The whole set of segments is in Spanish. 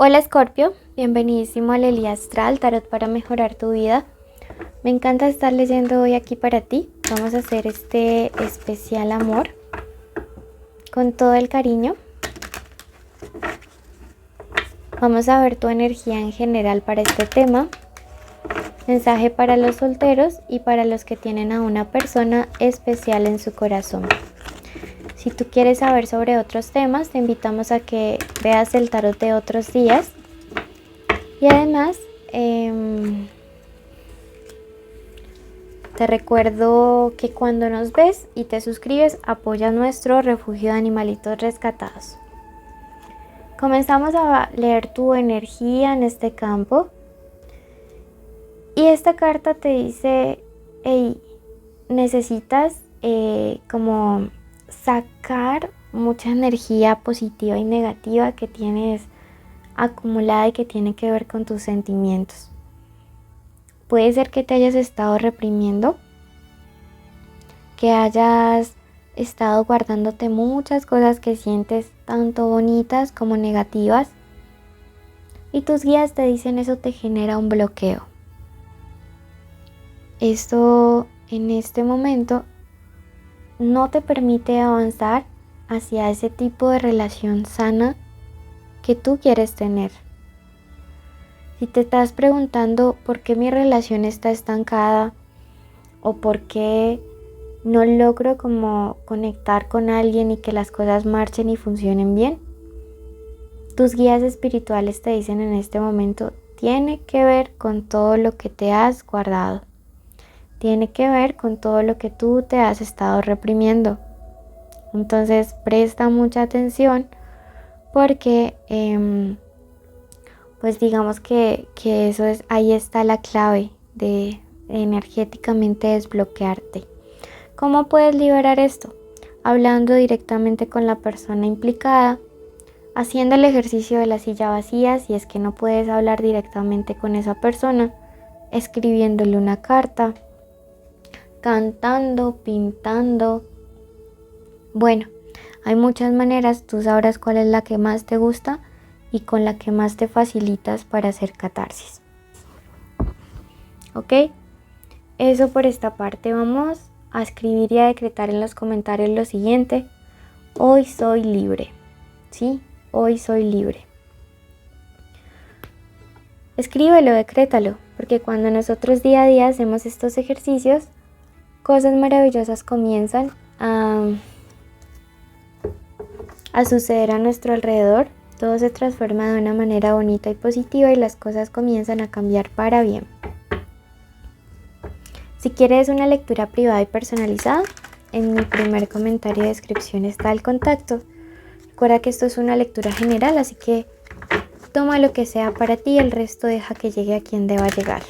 Hola Escorpio, bienvenidísimo a Lelia Astral, Tarot para mejorar tu vida. Me encanta estar leyendo hoy aquí para ti. Vamos a hacer este especial amor con todo el cariño. Vamos a ver tu energía en general para este tema. Mensaje para los solteros y para los que tienen a una persona especial en su corazón. Si tú quieres saber sobre otros temas, te invitamos a que veas el tarot de otros días. Y además, te recuerdo que cuando nos ves y te suscribes, apoyas nuestro refugio de animalitos rescatados. Comenzamos a leer tu energía en este campo. Y esta carta te dice, hey, necesitas como sacar mucha energía positiva y negativa que tienes acumulada y que tiene que ver con tus sentimientos. Puede ser que te hayas estado reprimiendo, que hayas estado guardándote muchas cosas que sientes tanto bonitas como negativas, y tus guías te dicen eso te genera un bloqueo. Esto en este momento no te permite avanzar hacia ese tipo de relación sana que tú quieres tener. Si te estás preguntando por qué mi relación está estancada o por qué no logro como conectar con alguien y que las cosas marchen y funcionen bien, tus guías espirituales te dicen en este momento, tiene que ver con todo lo que te has guardado. Tiene que ver con todo lo que tú te has estado reprimiendo. Entonces presta mucha atención porque pues digamos que eso es, ahí está la clave de energéticamente desbloquearte. ¿Cómo puedes liberar esto? Hablando directamente con la persona implicada, haciendo el ejercicio de la silla vacía si es que no puedes hablar directamente con esa persona, escribiéndole una carta, cantando, pintando. Bueno, hay muchas maneras, tú sabrás cuál es la que más te gusta y con la que más te facilitas para hacer catarsis. ¿Ok? Eso por esta parte. Vamos a escribir y a decretar en los comentarios lo siguiente. Hoy soy libre. ¿Sí? Hoy soy libre. Escríbelo, decrétalo, porque cuando nosotros día a día hacemos estos ejercicios, cosas maravillosas comienzan a suceder a nuestro alrededor. Todo se transforma de una manera bonita y positiva y las cosas comienzan a cambiar para bien. Si quieres una lectura privada y personalizada, en mi primer comentario de descripción está el contacto. Recuerda que esto es una lectura general, así que toma lo que sea para ti y el resto deja que llegue a quien deba llegar.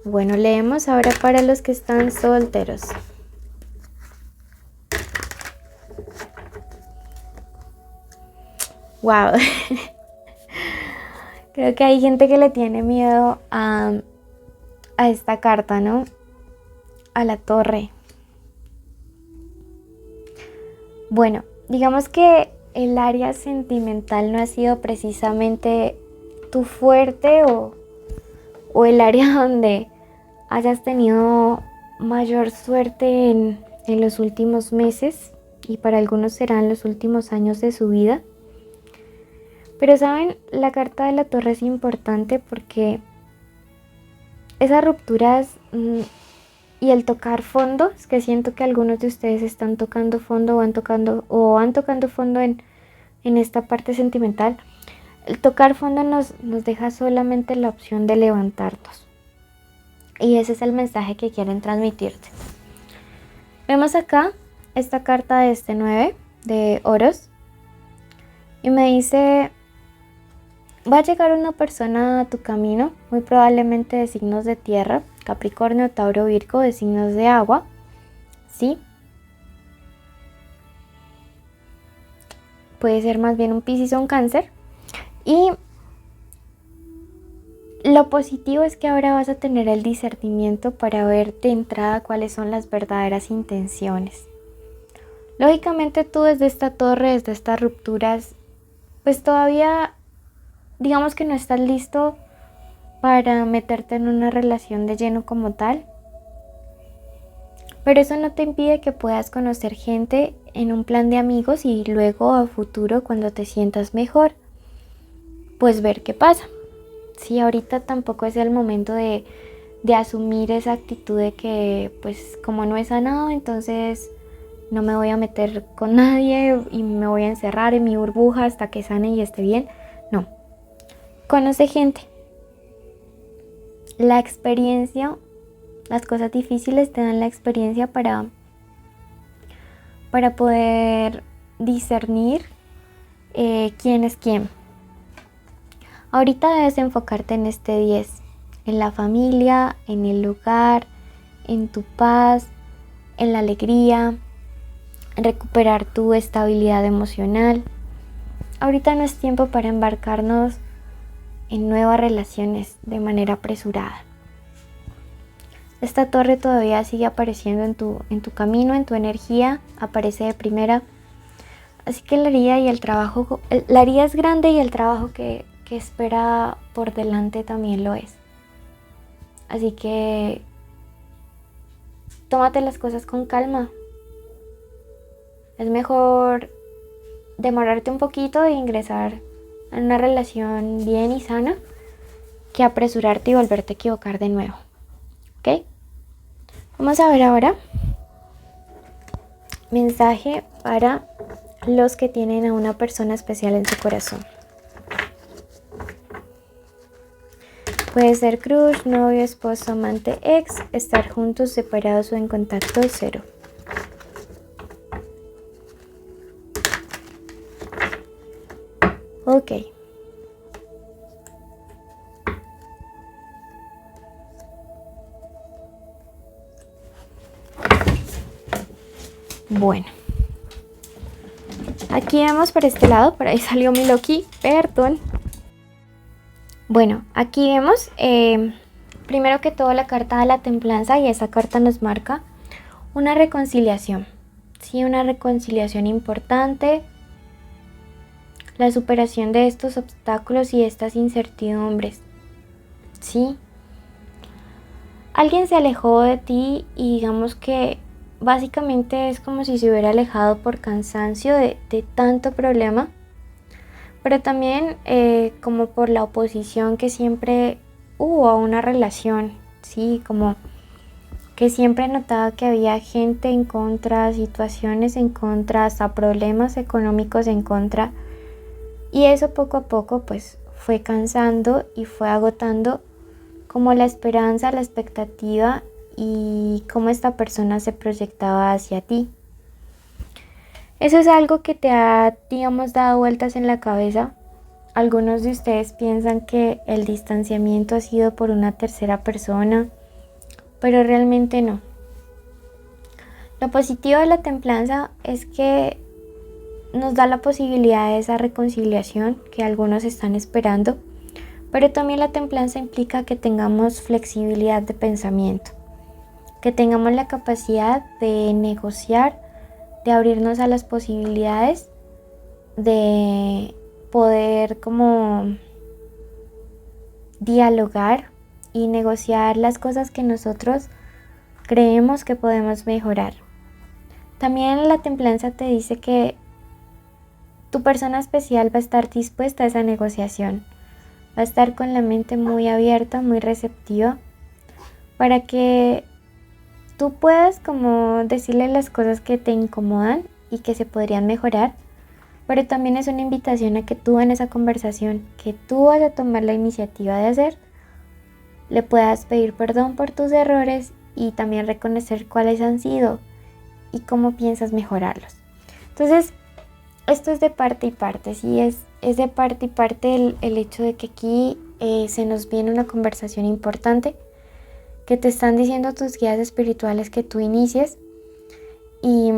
Bueno, leemos ahora para los que están solteros. Wow. Creo que hay gente que le tiene miedo a esta carta, ¿no? A la torre. Bueno, digamos que el área sentimental no ha sido precisamente tu fuerte o el área donde hayas tenido mayor suerte en los últimos meses, y para algunos serán los últimos años de su vida. Pero saben, la carta de la torre es importante porque esas rupturas y el tocar fondo, es que siento que algunos de ustedes están tocando fondo o han tocando fondo en esta parte sentimental. El tocar fondo nos deja solamente la opción de levantarnos. Y ese es el mensaje que quieren transmitirte. Vemos acá esta carta de este 9 de oros. Y me dice, va a llegar una persona a tu camino, muy probablemente de signos de tierra, Capricornio, Tauro, Virgo, de signos de agua. ¿Sí? Puede ser más bien un Piscis o un Cáncer. Y lo positivo es que ahora vas a tener el discernimiento para ver de entrada cuáles son las verdaderas intenciones. Lógicamente tú desde esta torre, desde estas rupturas, pues todavía digamos que no estás listo para meterte en una relación de lleno como tal, pero eso no te impide que puedas conocer gente en un plan de amigos y luego a futuro, cuando te sientas mejor, pues ver qué pasa. Sí, ahorita tampoco es el momento de asumir esa actitud de que pues como no he sanado, entonces no me voy a meter con nadie y me voy a encerrar en mi burbuja hasta que sane y esté bien. No, conoce gente. La experiencia, las cosas difíciles te dan la experiencia para poder discernir quién es quién. Ahorita debes enfocarte en este 10, en la familia, en el lugar, en tu paz, en la alegría, en recuperar tu estabilidad emocional. Ahorita no es tiempo para embarcarnos en nuevas relaciones de manera apresurada. Esta torre todavía sigue apareciendo en tu camino, en tu energía, aparece de primera. Así que la herida es grande y el trabajo que espera por delante también lo es. Así que tómate las cosas con calma. Es mejor demorarte un poquito e ingresar en una relación bien y sana que apresurarte y volverte a equivocar de nuevo. ¿Ok? Vamos a ver ahora mensaje para los que tienen a una persona especial en su corazón. Puede ser crush, novio, esposo, amante, ex, estar juntos, separados o en contacto cero. Ok. Bueno. Aquí vemos por este lado, por ahí salió mi Loki, perdón. Bueno, aquí vemos primero que todo la carta de la templanza y esa carta nos marca una reconciliación. Sí, una reconciliación importante, la superación de estos obstáculos y estas incertidumbres. Sí, alguien se alejó de ti y digamos que básicamente es como si se hubiera alejado por cansancio de tanto problema, pero también como por la oposición que siempre hubo a una relación, sí, como que siempre notaba que había gente en contra, situaciones en contra, hasta problemas económicos en contra, y eso poco a poco pues fue cansando y fue agotando como la esperanza, la expectativa y cómo esta persona se proyectaba hacia ti. Eso es algo que te ha, digamos, dado vueltas en la cabeza. Algunos de ustedes piensan que el distanciamiento ha sido por una tercera persona, pero realmente no. Lo positivo de la templanza es que nos da la posibilidad de esa reconciliación que algunos están esperando, pero también la templanza implica que tengamos flexibilidad de pensamiento, que tengamos la capacidad de negociar, de abrirnos a las posibilidades, de poder como dialogar y negociar las cosas que nosotros creemos que podemos mejorar. También la templanza te dice que tu persona especial va a estar dispuesta a esa negociación, va a estar con la mente muy abierta, muy receptiva, para que tú puedas como decirle las cosas que te incomodan y que se podrían mejorar, pero también es una invitación a que tú en esa conversación que tú vas a tomar la iniciativa de hacer, le puedas pedir perdón por tus errores y también reconocer cuáles han sido y cómo piensas mejorarlos. Entonces, esto es de parte y parte, sí, es de parte y parte el hecho de que aquí se nos viene una conversación importante, que te están diciendo tus guías espirituales que tú inicies y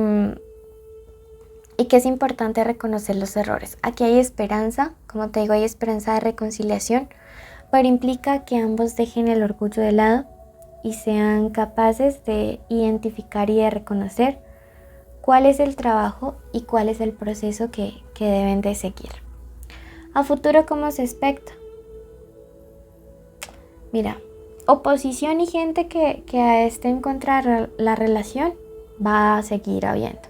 que es importante reconocer los errores. Aquí hay esperanza, como te digo, hay esperanza de reconciliación, pero implica que ambos dejen el orgullo de lado y sean capaces de identificar y de reconocer cuál es el trabajo y cuál es el proceso que deben de seguir. A futuro, ¿cómo se expecta? Mira, oposición y gente que esté en contra de la relación va a seguir habiendo.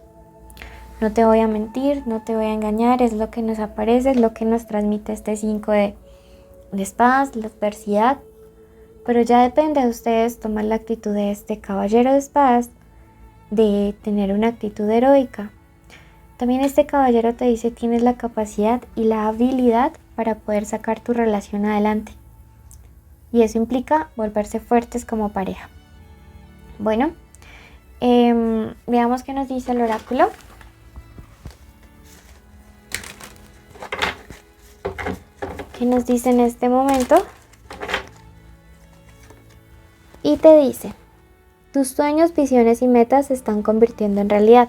No te voy a mentir, no te voy a engañar, es lo que nos aparece, es lo que nos transmite este 5 de espadas, la adversidad. Pero ya depende de ustedes tomar la actitud de este caballero de espadas, de tener una actitud heroica. También este caballero te dice tienes la capacidad y la habilidad para poder sacar tu relación adelante. Y eso implica volverse fuertes como pareja. Bueno, veamos qué nos dice el oráculo. ¿Qué nos dice en este momento? Y te dice, tus sueños, visiones y metas se están convirtiendo en realidad.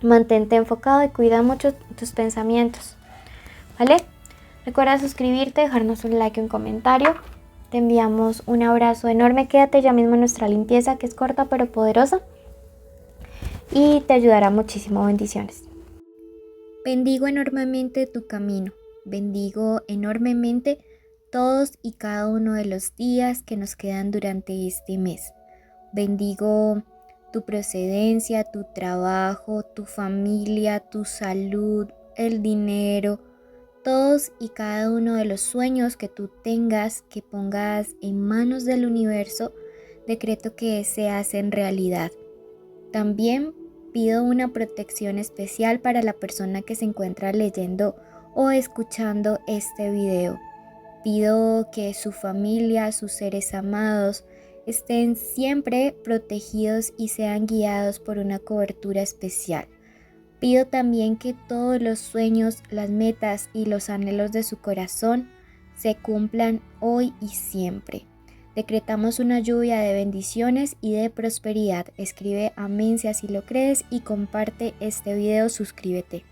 Mantente enfocado y cuida mucho tus pensamientos, ¿vale? Recuerda suscribirte, dejarnos un like y un comentario. Te enviamos un abrazo enorme. Quédate ya mismo en nuestra limpieza, que es corta pero poderosa. Y te ayudará muchísimo. Bendiciones. Bendigo enormemente tu camino. Bendigo enormemente todos y cada uno de los días que nos quedan durante este mes. Bendigo tu procedencia, tu trabajo, tu familia, tu salud, el dinero, todos y cada uno de los sueños que tú tengas, que pongas en manos del universo, decreto que se hacen realidad. También pido una protección especial para la persona que se encuentra leyendo o escuchando este video. Pido que su familia, sus seres amados, estén siempre protegidos y sean guiados por una cobertura especial. Pido también que todos los sueños, las metas y los anhelos de su corazón se cumplan hoy y siempre. Decretamos una lluvia de bendiciones y de prosperidad. Escribe amén si así lo crees y comparte este video, suscríbete.